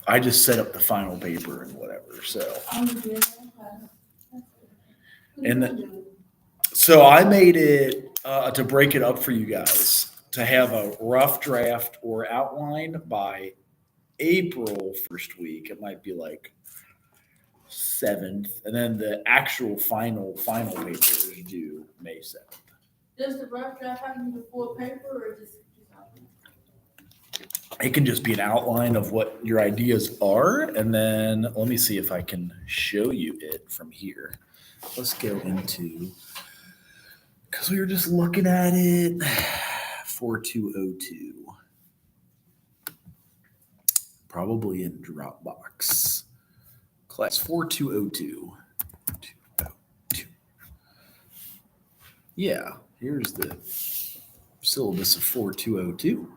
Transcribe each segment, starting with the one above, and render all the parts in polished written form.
I just set up the final paper and whatever. So, I'm good. Okay. What are you and gonna do? so I made it to break it up for you guys to have a rough draft or outline by April first week. It might be like 7th, and then the actual final paper is due May 7th. Does the rough draft have to be the full paper or just something? It can just be an outline of what your ideas are, and then let me see if I can show you it from here. Let's go into, because we were just looking at it. 4202, probably in Dropbox. Class 4202. 202. Yeah, here's the syllabus of 4202.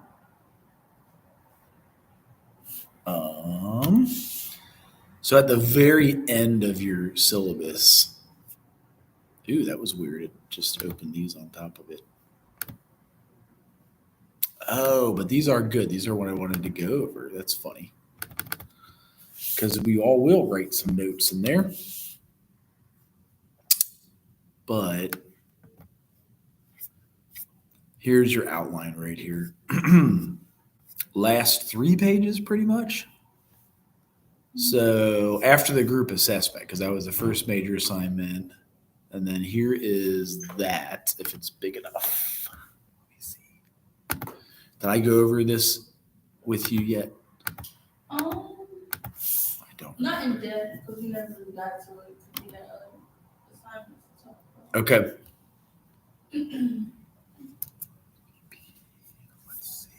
So at the very end of your syllabus, ooh, that was weird. It just opened these on top of it. Oh, but these are good. These are what I wanted to go over. That's funny. Because we all will write some notes in there. But here's your outline right here. Last 3 pages, pretty much. So after the group assessment, because that was the first major assignment, and then here is that, if it's big enough. Let me see. Did I go over this with you yet? Um, I don't. not in depth because we never really got to it to be that other assignments to talk about. Okay. Let's see.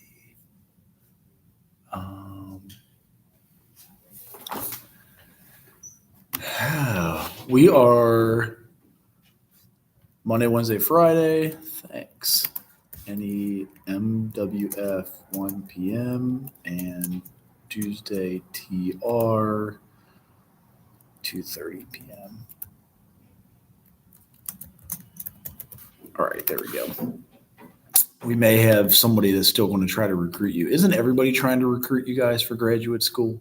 We are Monday, Wednesday, Friday. Thanks. Any MWF 1 p.m. and Tuesday TR 2:30 p.m. All right, there we go. We may have somebody that's still going to try to recruit you. Isn't everybody trying to recruit you guys for graduate school?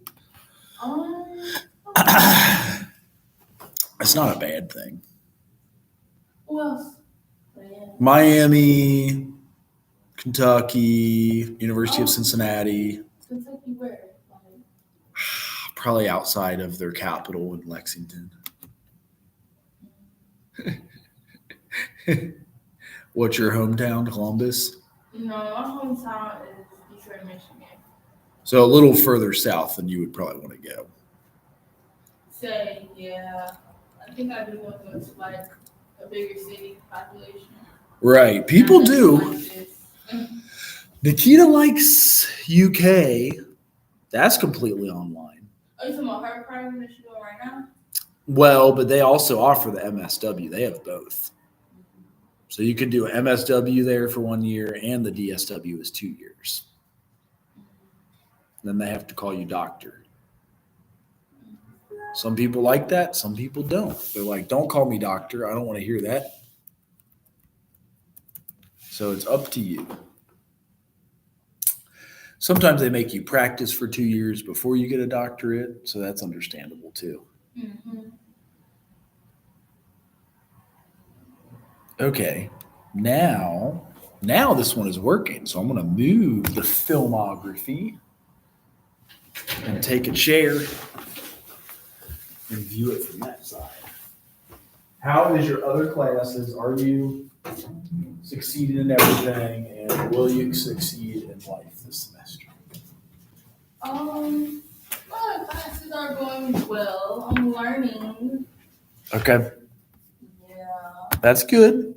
It's not a bad thing. Who else? Miami, Kentucky, University of Cincinnati, Kentucky where? probably outside of their capital in Lexington. What's your hometown, Columbus? No, my hometown is Detroit, Michigan. So a little further south than you would probably want to go. Say, yeah. I think I do want to go to like a bigger city population. Right. People Not do. like this. Nikita likes UK. That's completely online. Are you talking about her program that she's doing right now? Well, but they also offer the MSW. They have both. So you could do an MSW there for 1 year, and the DSW is 2 years. Then they have to call you doctor. Some people like that. Some people don't. They're like, don't call me doctor. I don't want to hear that. So it's up to you. Sometimes they make you practice for 2 years before you get a doctorate. So that's understandable too. Mm-hmm. Okay. Now this one is working. So I'm going to move the filmography and take a chair and view it from that side. How is your other classes? Are you succeeding in everything, and will you succeed in life this semester? My classes are going well. I'm learning. Okay, Yeah. that's good.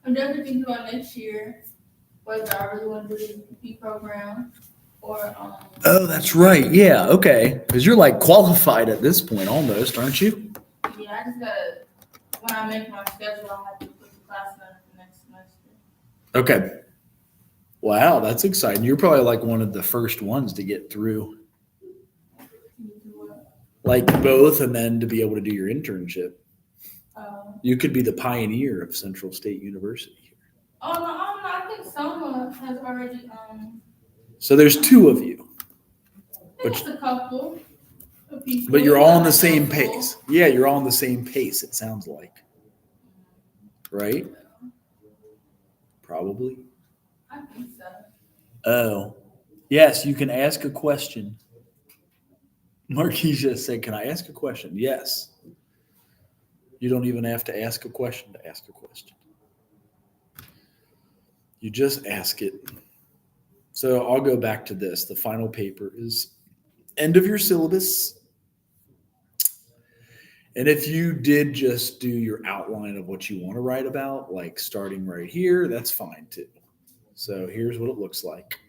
I'm definitely thinking about next year whether I really want to do the UP program or Oh, that's right. Yeah, okay. Because you're like qualified at this point almost, aren't you? yeah, I just gotta when I make my schedule I have to put the class in for next semester. Okay. Wow, that's exciting. You're probably like one of the first ones to get through, like both, and then to be able to do your internship. You could be the pioneer of Central State University here. Oh no, I think someone has already So there's 2 of you. But- Just a couple of people. But you're all on the Not same multiple. pace. Yeah, you're all on the same pace, it sounds like. Right? Probably. I think so. Oh. Yes, you can ask a question. Marquisha said, "Can I ask a question?" Yes. You don't even have to ask a question to ask a question. You just ask it. So I'll go back to this. The final paper is end of your syllabus. And if you did just do your outline of what you want to write about, like starting right here, that's fine too. So here's what it looks like.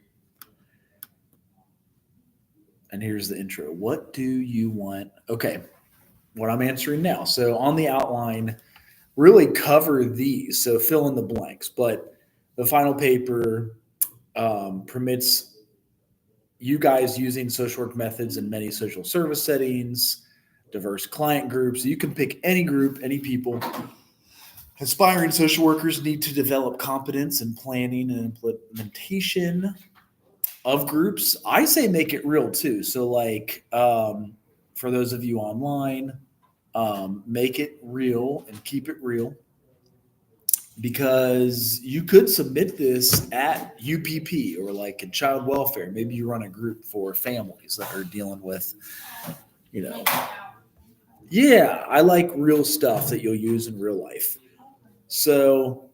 And here's the intro. What do you want? Okay, what I'm answering now. So on the outline, really cover these. So fill in the blanks. But the final paper permits you guys using social work methods in many social service settings, diverse client groups. You can pick any group, any people. Aspiring social workers need to develop competence in planning and implementation of groups. I say make it real too. So like for those of you online, make it real and keep it real, because you could submit this at UPP or like in child welfare. Maybe you run a group for families that are dealing with, you know, yeah, I like real stuff that you'll use in real life. So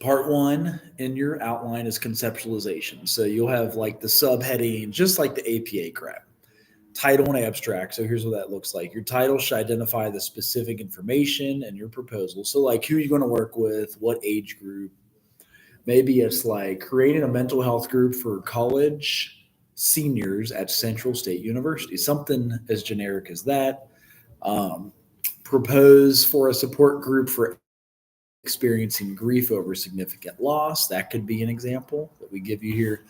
part one in your outline is conceptualization. So you'll have like the subheading, just like the APA crap. Title and abstract. So here's what that looks like. Your title should identify the specific information and your proposal. So like who you're going to work with, what age group. Maybe it's like creating a mental health group for college seniors at Central State University. Something as generic as that. Propose for a support group for experiencing grief over significant loss. That could be an example that we give you here.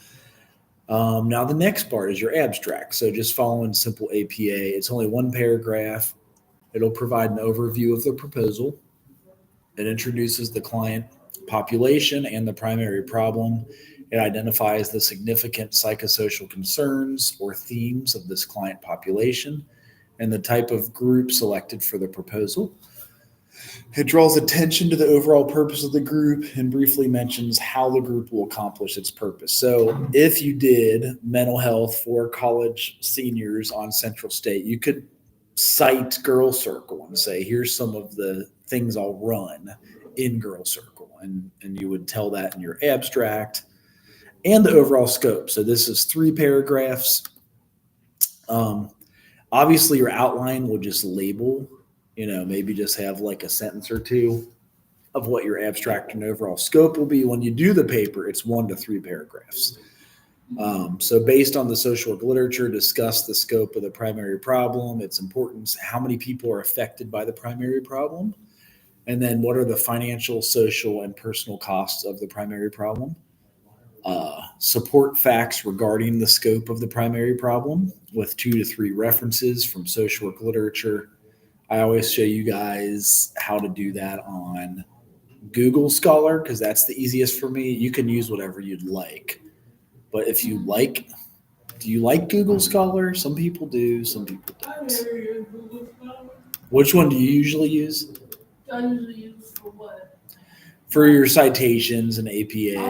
Now the next part is your abstract. So just following simple APA. It's only one paragraph. It'll provide an overview of the proposal. It introduces the client population and the primary problem. It identifies the significant psychosocial concerns or themes of this client population and the type of group selected for the proposal. It draws attention to the overall purpose of the group and briefly mentions how the group will accomplish its purpose. So if you did mental health for college seniors on Central State, you could cite Girl Circle and say, here's some of the things I'll run in Girl Circle. And you would tell that in your abstract and the overall scope. So this is 3 paragraphs. Obviously, your outline will just label, maybe just have like a sentence or two of what your abstract and overall scope will be. When you do the paper, it's 1 to 3 paragraphs. So based on the social work literature, discuss the scope of the primary problem, its importance, how many people are affected by the primary problem, and then what are the financial, social, and personal costs of the primary problem. Support facts regarding the scope of the primary problem with 2 to 3 references from social work literature. I always show you guys how to do that on Google Scholar because that's the easiest for me. You can use whatever you'd like. But if you like, do you like Google Scholar? Some people do, some people don't. Which one do you usually use? I usually use for what? For your citations and APA,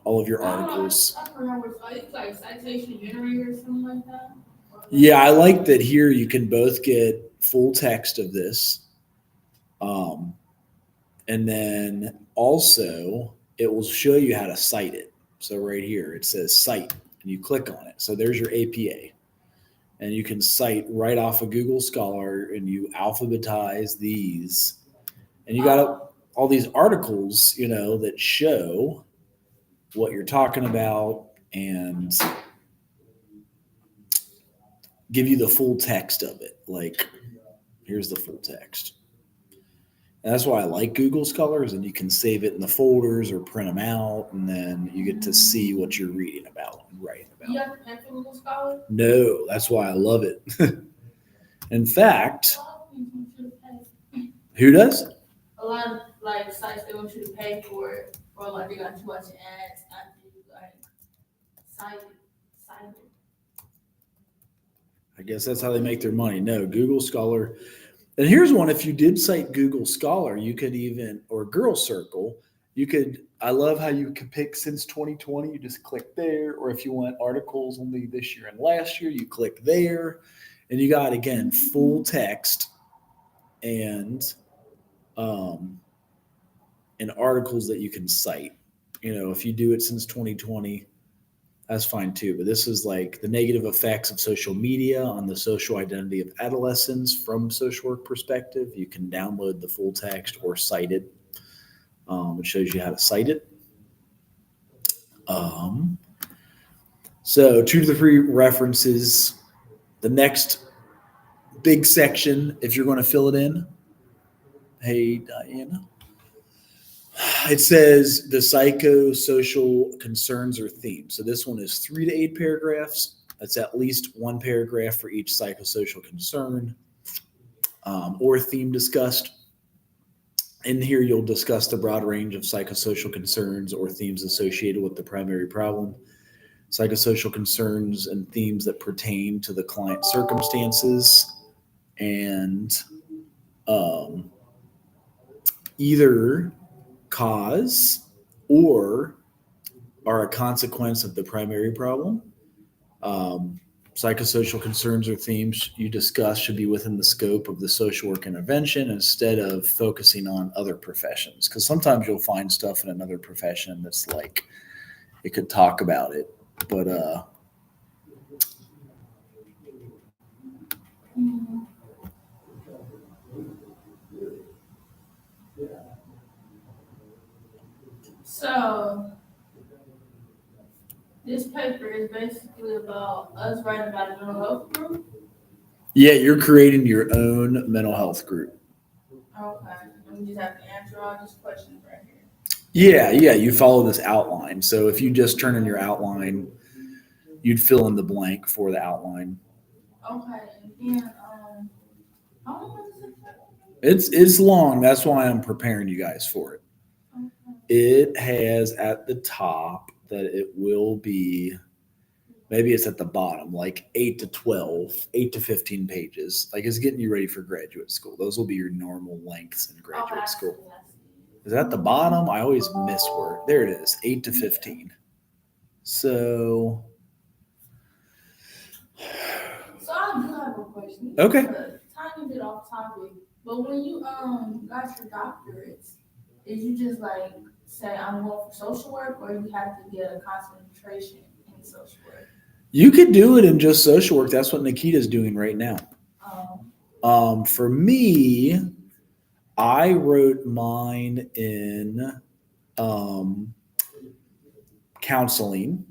all of your articles. I remember it's like citation generator or something like that. Yeah, I like that here you can both get full text of this. And then also it will show you how to cite it. So right here it says cite and you click on it. So there's your APA. And you can cite right off of Google Scholar and you alphabetize these. And you got all these articles, that show what you're talking about and give you the full text of it. Like, here's the full text. And that's why I like Google Scholars, and you can save it in the folders or print them out, and then you get to see what you're reading about and writing about. You have to pay for Google Scholar? No, that's why I love it. In fact, who does? A lot of sites they want you to pay for it, or like they got too much ads. Cited. I guess that's how they make their money. No, Google Scholar. And here's one. If you did cite Google Scholar, you could even, or Girl Circle, you could, I love how you can pick since 2020, you just click there. Or if you want articles only this year and last year, you click there. And you got, again, full text and articles that you can cite. If you do it since 2020, that's fine too. But this is like the negative effects of social media on the social identity of adolescents from social work perspective. You can download the full text or cite it. It shows you how to cite it. So 2 to 3 references. The next big section, if you're going to fill it in. Hey, Diana. It says the psychosocial concerns or themes. So this one is 3 to 8 paragraphs. That's at least 1 paragraph for each psychosocial concern or theme discussed. In here, you'll discuss the broad range of psychosocial concerns or themes associated with the primary problem, psychosocial concerns and themes that pertain to the client circumstances, and either cause or are a consequence of the primary problem. Psychosocial concerns or themes you discuss should be within the scope of the social work intervention instead of focusing on other professions. Because sometimes you'll find stuff in another profession that's like, it could talk about it, but So this paper is basically about us writing about a mental health group. yeah, you're creating your own mental health group. Okay, and we just have to answer all these questions right here. Yeah, you follow this outline. So if you just turn in your outline, you'd fill in the blank for the outline. Okay, and then how long is it? It's long. That's why I'm preparing you guys for it. Okay. It has at the top that it will be, maybe it's at the bottom, like 8 to 15 pages. Like it's getting you ready for graduate school. Those will be your normal lengths in graduate school. Is that the bottom? I always miss where. There it is, 8 to 15. So I do have a question. Okay. A tiny bit off topic, but when you got your doctorates, did you just like say I'm going for social work, or you have to get a concentration in social work? you could do it in just social work. That's what Nikita's doing right now. For me, I wrote mine in counseling.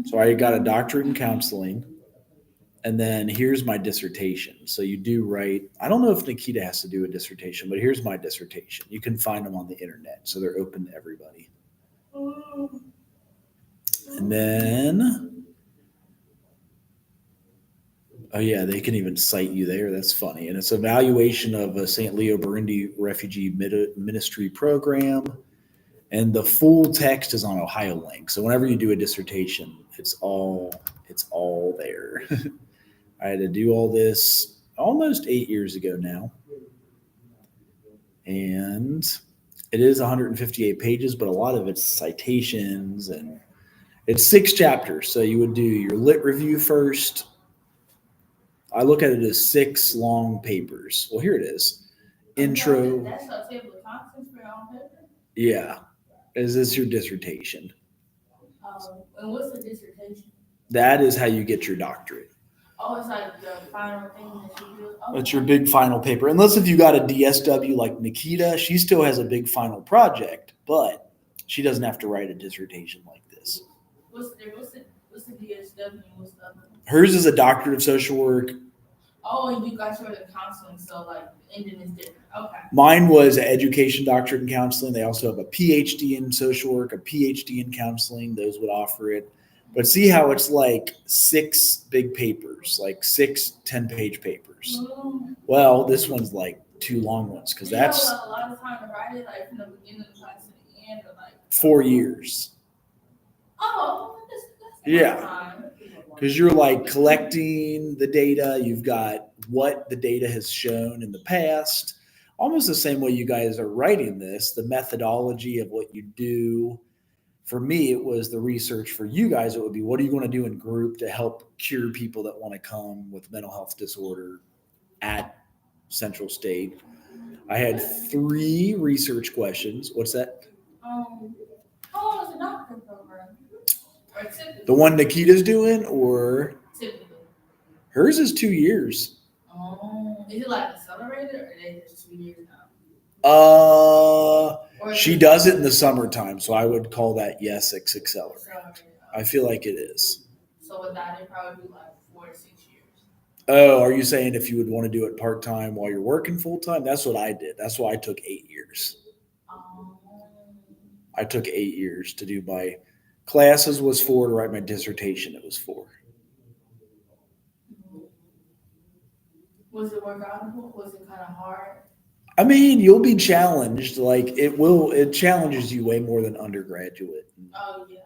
So I got a doctorate in counseling. And then here's my dissertation. So you do write, I don't know if Nikita has to do a dissertation, but here's my dissertation. You can find them on the internet. So they're open to everybody. And then, oh yeah, they can even cite you there. That's funny. And it's evaluation of a St. Leo Burundi refugee ministry program. And the full text is on Ohio Link. So whenever you do a dissertation, it's all there. I had to do all this almost 8 years ago now. And it is 158 pages, but a lot of it's citations, and it's 6 chapters. So you would do your lit review first. I look at it as 6 long papers. Well, here it is. Intro. That's a table of contents for your own paper? Yeah. Is this your dissertation? And what's the dissertation? That is how you get your doctorate. Oh, it's like the final thing that you do? Oh. That's your big final paper. Unless if you got a DSW like Nikita, she still has a big final project, but she doesn't have to write a dissertation like this. What's the DSW and what's the other one? Hers is a doctorate of social work. Oh, and you got yours in counseling, so like the ending is different. Okay. Mine was an education doctorate in counseling. They also have a PhD in social work, a PhD in counseling. Those would offer it. But see how it's like 6 big papers, like 6 10-page papers. Well, this one's like 2 long ones because that's a lot of time to write it, like from the beginning of the class to the end, or like 4 years. Oh, that's Yeah. Part-time. Because you're like collecting the data, you've got what the data has shown in the past, almost the same way you guys are writing this, the methodology of what you do. For me, it was the research. For you guys, it would be what are you going to do in group to help cure people that want to come with mental health disorder at Central State. I had 3 research questions. What's that? How long is the doctorate program? Or typically? The one Nikita's doing, or Typically. hers is 2 years. Oh, is it like accelerated or they just 2 years now? Or She does it in the summertime, so I would call that yes, it's accelerated. I feel like it is. So with that, it'd probably be like 4 to 6 years. Oh, are you saying if you would want to do it part time while you're working full time? That's what I did. That's why I took 8 years. I took 8 years to do my classes was 4, to write my dissertation it was 4. Was it workable? Was it kind of hard? I mean, you'll be challenged. Like it challenges you way more than undergraduate Oh yeah.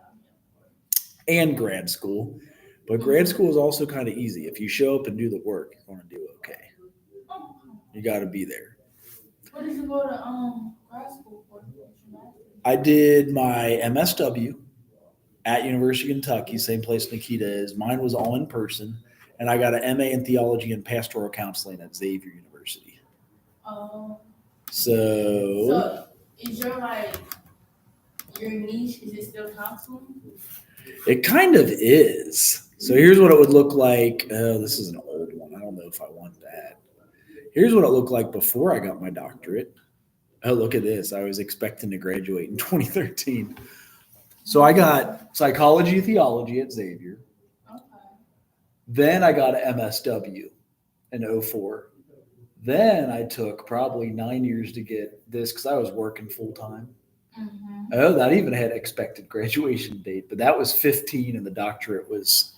and grad school. But grad school is also kind of easy. If you show up and do the work, you're going to do okay. Oh. You got to be there. What did you go to grad school for? I did my MSW at University of Kentucky, same place Nikita is. Mine was all in person, and I got an MA in theology and pastoral counseling at Xavier University. So is your your niche, is it still counseling? It kind of is. So here's what it would look like. Oh, this is an old one. I don't know if I want that. Here's what it looked like before I got my doctorate. Oh, look at this. I was expecting to graduate in 2013. So I got psychology theology at Xavier. Okay. Then I got an MSW in 2004. Then I took probably 9 years to get this because I was working full time. Mm-hmm. Oh, that even had expected graduation date, but that was 15 and the doctorate was,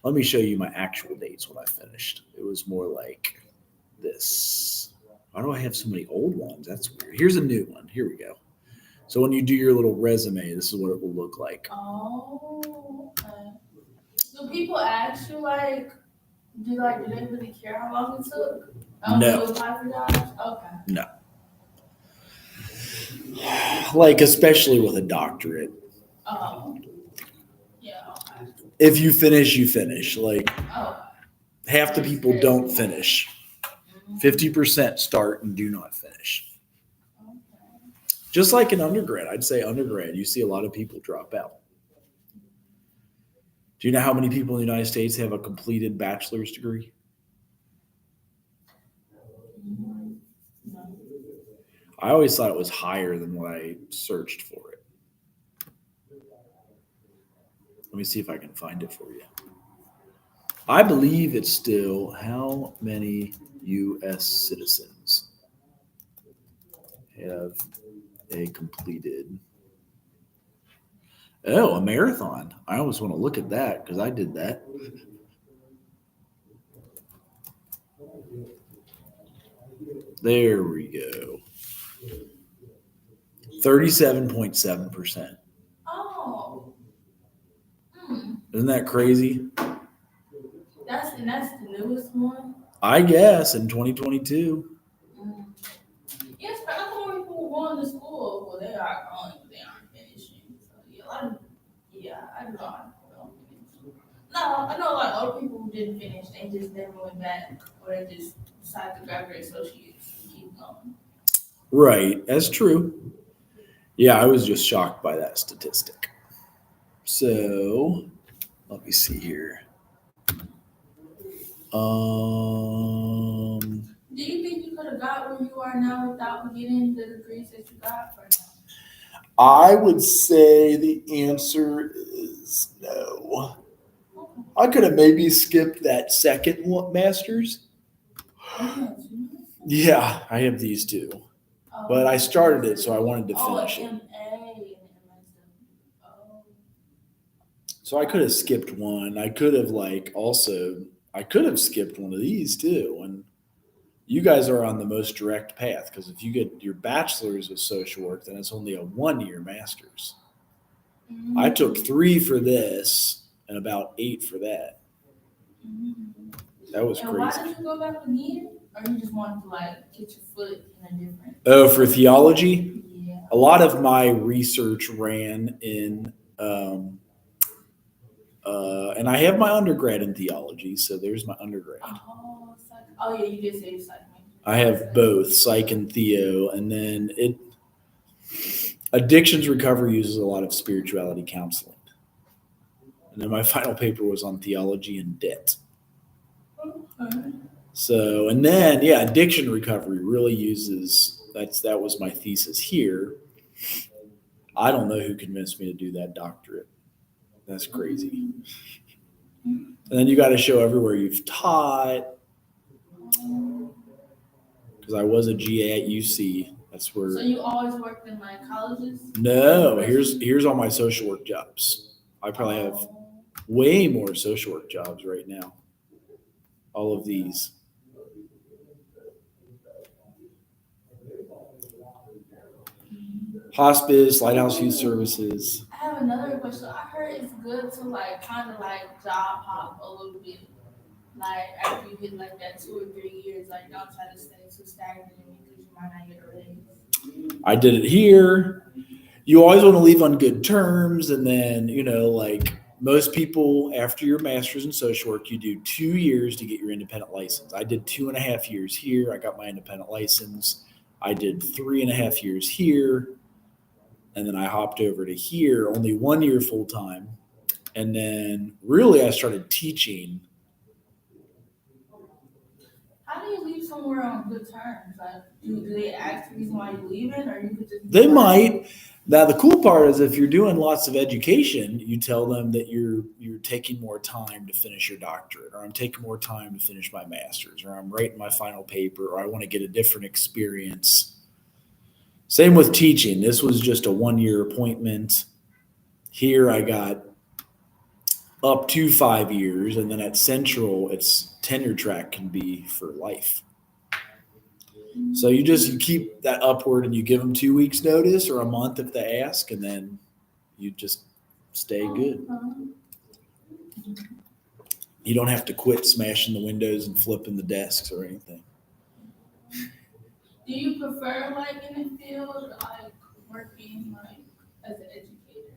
let me show you my actual dates when I finished. It was more like this. Why do I have so many old ones? That's weird. Here's a new one. Here we go. So when you do your little resume, this is what it will look like. Oh, okay. Do people ask you do they really care how long it took? No. To apply for jobs? Okay. No. Like, especially with a doctorate. Oh. Yeah, okay. If you finish, you finish. Like, Oh. half the people don't finish. 50% start and do not finish. Okay. Just like an undergrad. I'd say undergrad, you see a lot of people drop out. Do you know how many people in the United States have a completed bachelor's degree? No. I always thought it was higher than what I searched for it. Let me see if I can find it for you. I believe it's still how many U.S. citizens have a completed. Oh, a marathon. I always want to look at that because I did that. There we go. 37.7%. Oh. Isn't that crazy? That's the newest one? I guess in 2022. Yes, but I know more people were going to school. Well, they are going, but they aren't finishing. So yeah, I do not know. No, I know a lot of other people who didn't finish. They just never went back, or they just decided to grab their associates and keep going. Right, that's true. Yeah, I was just shocked by that statistic. So, let me see here. Do you think you could have got where you are now without getting the degrees that you got, or no? I would say the answer is no. I could have maybe skipped that second master's. Yeah, I have these two. But I started it, so I wanted to finish it. So I could have skipped one. I could have skipped one of these too. And you guys are on the most direct path because if you get your bachelor's of social work, then it's only a 1-year master's. I took 3 for this, and about 8 for that. Mhm. That was And why crazy. did you go back again? Or you just wanted to like get your foot in a different? Oh, for theology, Yeah. a lot of my research ran in, and I have my undergrad in theology, so there's my undergrad. Oh, psych. Oh yeah, you did say you psych major. I have both psych and theo, and then addictions recovery uses a lot of spirituality counseling. And then my final paper was on theology and debt. Okay. So, and then yeah, addiction recovery really uses that was my thesis here. I don't know who convinced me to do that doctorate. That's crazy. And then you got to show everywhere you've taught, because I was a GA at UC. That's where. So you always worked in like colleges? No, here's all my social work jobs. I probably have way more social work jobs right now. All of these. Hospice, Lighthouse Youth Services. I have another question. I heard it's good to like kind of like job hop a little bit. Like after you hit like that 2 or 3 years, like don't try to stay too stagnant because you might not get a raise. I did it here. You always want to leave on good terms, and then like most people, after your master's in social work, you do 2 years to get your independent license. I did 2.5 years here. I got my independent license. I did 3.5 years here, and then I hopped over to here, only 1 year full time, and then really I started teaching. How do you leave somewhere on good terms? Like, do they ask the reason why you're leaving, or you could just? They might. Now the cool part is if you're doing lots of education, you tell them that you're taking more time to finish your doctorate, or I'm taking more time to finish my master's, or I'm writing my final paper, or I want to get a different experience. Same with teaching. This was just a 1-year appointment. Here I got up to 5 years, and then at Central, its tenure track can be for life. So you keep that upward, and you give them 2 weeks notice or a month if they ask, and then you just stay good. You don't have to quit smashing the windows and flipping the desks or anything. Do you prefer like in the field, like working like as an educator?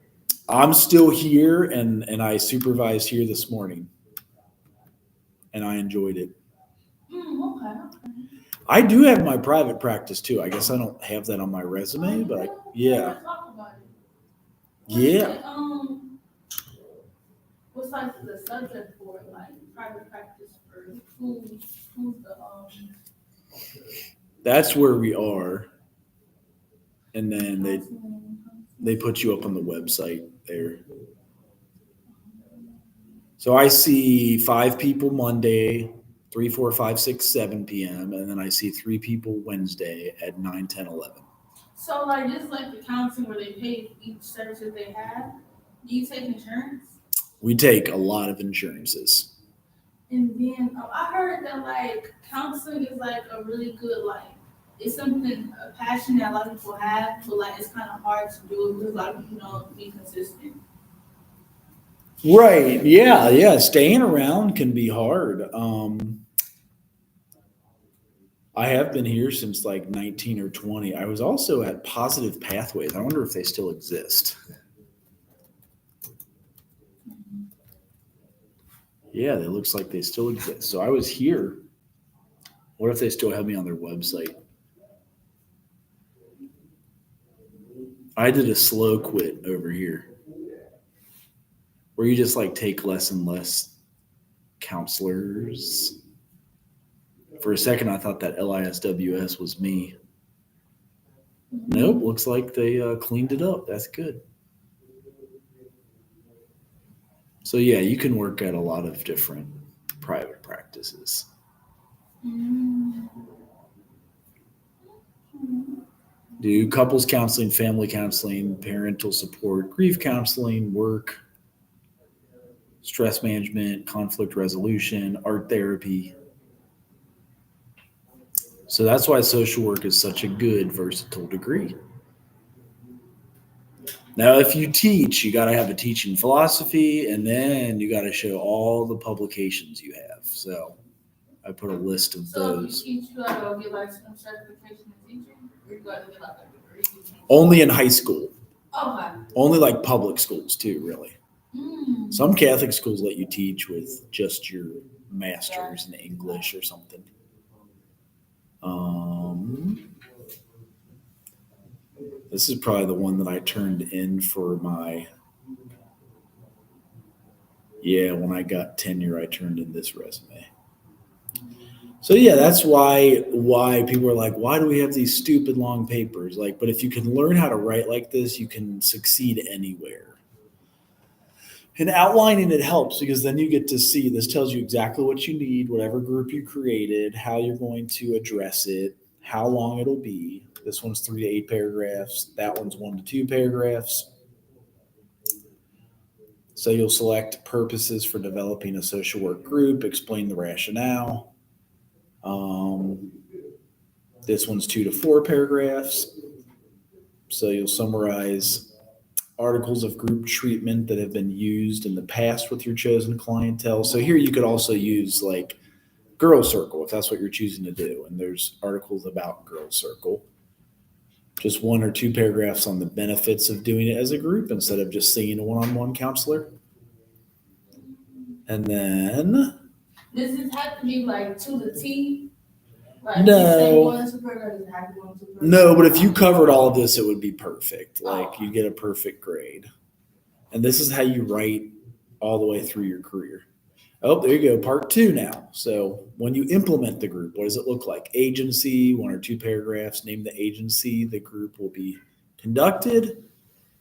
I'm still here, and I supervised here this morning, and I enjoyed it. Okay. I do have my private practice too. I guess I don't have that on my resume, but yeah. Talk about it. Yeah. What's like the subject for it? Like private practice for who's the That's where we are. And then they put you up on the website there. So I see 5 people Monday, 3, 4, 5, 6, 7 p.m. And then I see 3 people Wednesday at 9, 10, 11. So like just like the counseling where they pay for each service that they have, do you take insurance? We take a lot of insurances. And then I heard that like counseling is like a really good like it's something a passion that a lot of people have, but like it's kind of hard to do because a lot of people don't be consistent. Right. Yeah. Staying around can be hard. I have been here since like 19 or 20. I was also at Positive Pathways. I wonder if they still exist. Yeah, it looks like they still exist. So I was here. What if they still have me on their website? I did a slow quit over here where you just like take less and less counselors. For a second, I thought that LISWS was me. Nope, looks like they cleaned it up. That's good. So yeah, you can work at a lot of different private practices. Do couples counseling, family counseling, parental support, grief counseling, work, stress management, conflict resolution, art therapy. So that's why social work is such a good versatile degree. Now, if you teach, you got to have a teaching philosophy, and then you got to show all the publications you have. So I put a list of So if those. you teach, you gotta go get like some certification in teaching, or you gotta get like a degree. Only in high school. Okay. Only like public schools too, really. Mm. Some Catholic schools let you teach with just your master's in English or something. This is probably the one that I turned in for my. Yeah, when I got tenure, I turned in this resume. So yeah, that's why people are like, why do we have these stupid long papers? Like, but if you can learn how to write like this, you can succeed anywhere. And outlining it helps because then you get to see this tells you exactly what you need, whatever group you created, how you're going to address it, how long it'll be. This one's 3 to 8 paragraphs. That one's 1 to 2 paragraphs. So you'll select purposes for developing a social work group, explain the rationale. This one's 2 to 4 paragraphs. So you'll summarize articles of group treatment that have been used in the past with your chosen clientele. So here you could also use like Girl Circle if that's what you're choosing to do. And there's articles about Girl Circle. Just 1 or 2 paragraphs on the benefits of doing it as a group instead of just seeing a one-on-one counselor. And then Does this have to be like to the T? Like No. you say 1 to 2 paragraphs, does it have to be 1 to 2 paragraphs? No, but if you covered all of this, it would be perfect. Like you get a perfect grade. And this is how you write all the way through your career. Oh, there you go. Part 2 now. So when you implement the group, what does it look like? Agency, 1 or 2 paragraphs, name the agency the group will be conducted.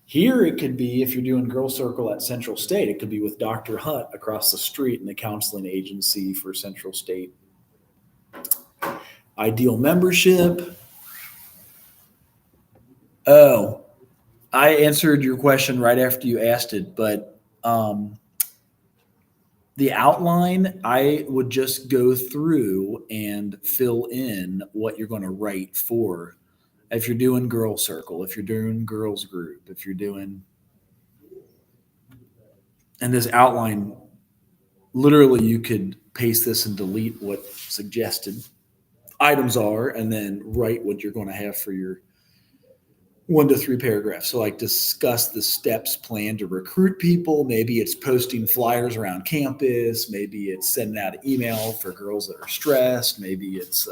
Here it could be, if you're doing Girl Circle at Central State, it could be with Dr. Hunt across the street in the counseling agency for Central State. Ideal membership. Oh, I answered your question right after you asked it, but the outline, I would just go through and fill in what you're going to write for. If you're doing Girl Circle, if you're doing Girls Group, if you're doing, and this outline, literally you could paste this and delete what suggested items are, and then write what you're going to have for your 1 to 3 paragraphs. So like discuss the steps planned to recruit people. Maybe it's posting flyers around campus. Maybe it's sending out an email for girls that are stressed. Maybe it's,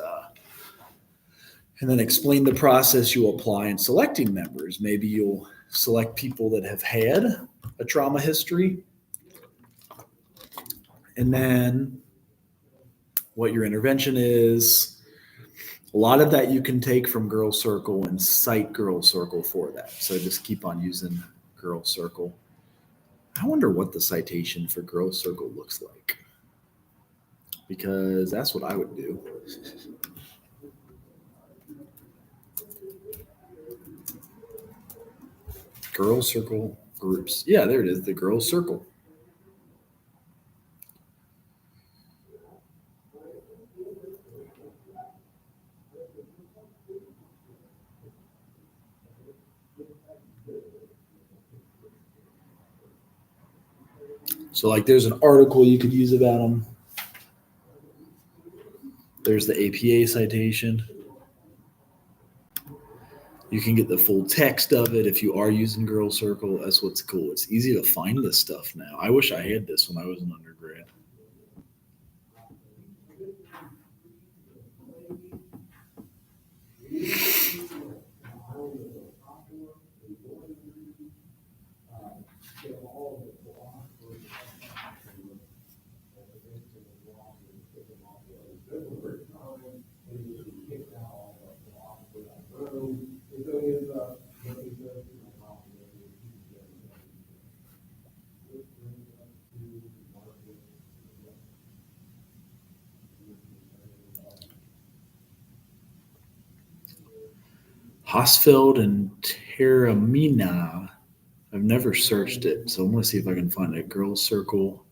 and then explain the process you apply in selecting members. Maybe you'll select people that have had a trauma history. And then what your intervention is. A lot of that you can take from Girl Circle and cite Girl Circle for that. So just keep on using Girl Circle. I wonder what the citation for Girl Circle looks like, because that's what I would do. Girl Circle groups. Yeah, there it is, the Girl Circle. So like there's an article you could use about them. There's the APA citation. You can get the full text of it if you are using Girl Circle. That's what's cool. It's easy to find this stuff now. I wish I had this when I was an undergrad. Hosfeld and Terramina. I've never searched it, so I'm going to see if I can find a Girl Circle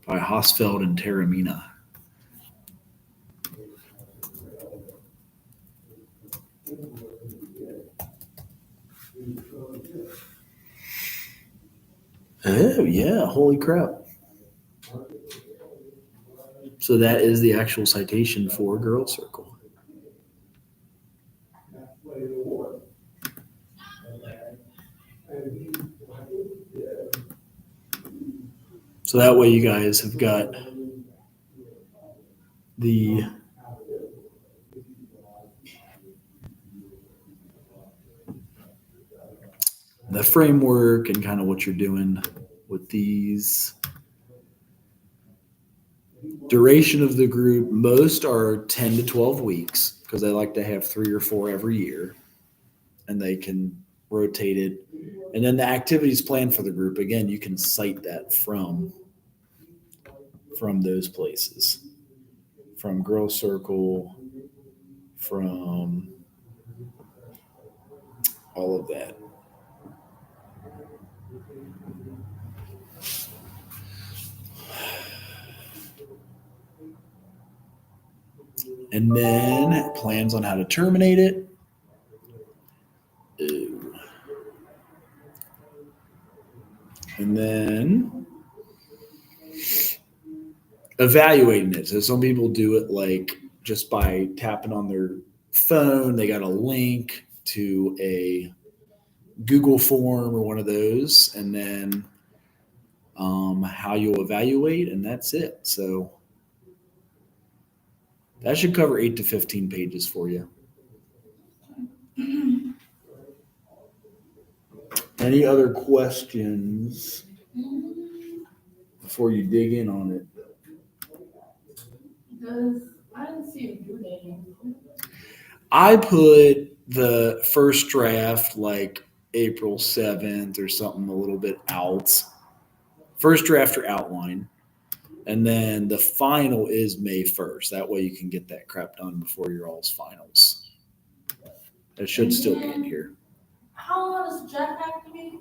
by Hosfeld and Terramina. Oh yeah, holy crap. So that is the actual citation for Girl Circle. So that way you guys have got the framework and kind of what you're doing with these. Duration of the group, most are 10 to 12 weeks because they like to have 3 or 4 every year and they can rotate it. And then the activities planned for the group, again, you can cite that from those places, from Girl Circle, from all of that. And then plans on how to terminate it. Ooh. And then evaluating it. So some people do it like just by tapping on their phone. They got a link to a Google form or one of those, and then how you'll evaluate, and that's it. So that should cover 8 to 15 pages for you. Any other questions before you dig in on it? Because I didn't see a due date. I put the first draft like April 7th or something a little bit out. First draft or outline. And then the final is May 1st. That way you can get that crap done before your all's finals. It should still be in here. How long does the draft have to be?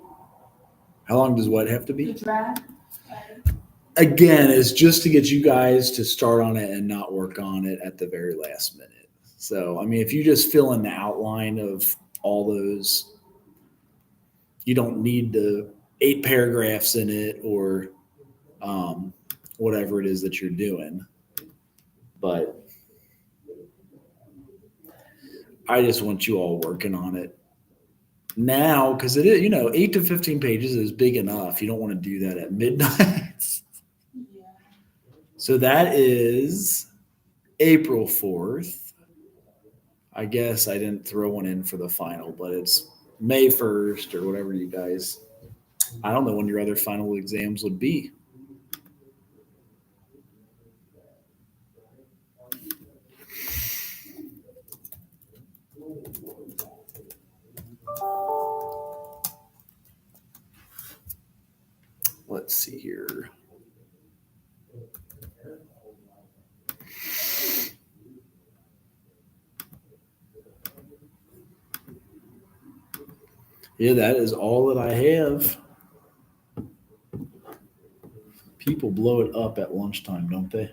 How long does what have to be? The draft. Again, it's just to get you guys to start on it and not work on it at the very last minute. So, I mean, if you just fill in the outline of all those, you don't need the 8 paragraphs in it or whatever it is that you're doing. But I just want you all working on it now because it is, 8 to 15 pages is big enough. You don't want to do that at midnight. Yeah. So that is April 4th. I guess I didn't throw one in for the final, but it's May 1st or whatever you guys. I don't know when your other final exams would be. Let's see here. Yeah, that is all that I have. People blow it up at lunchtime, don't they?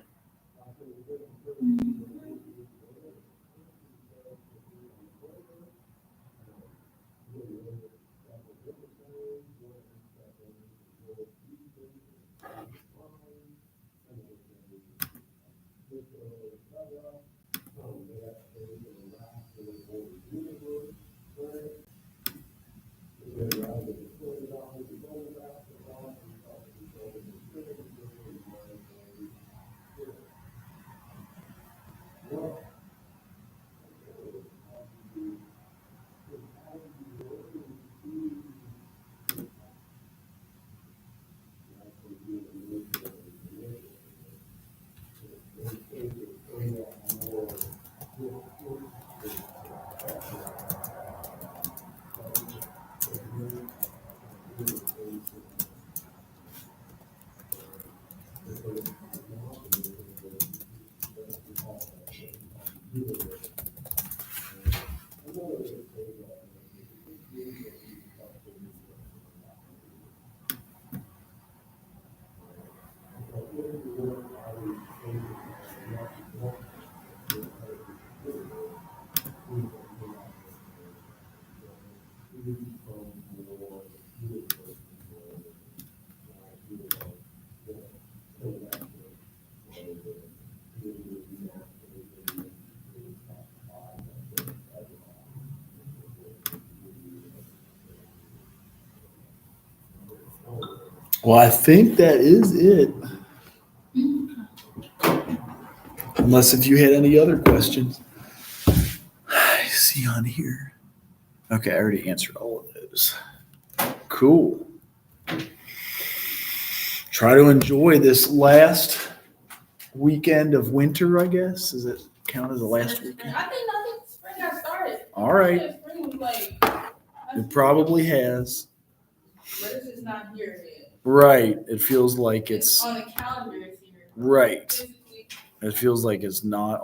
Well, I think that is it. Unless if you had any other questions. I see on here. Okay, I already answered all of those. Cool. Try to enjoy this last weekend of winter, I guess. Does it count as the last weekend? I think spring got started. All right. Spring was like. It probably has. But it's just not here yet. Right. It feels like it's on the calendar. It's here. right. Physically. It feels like it's not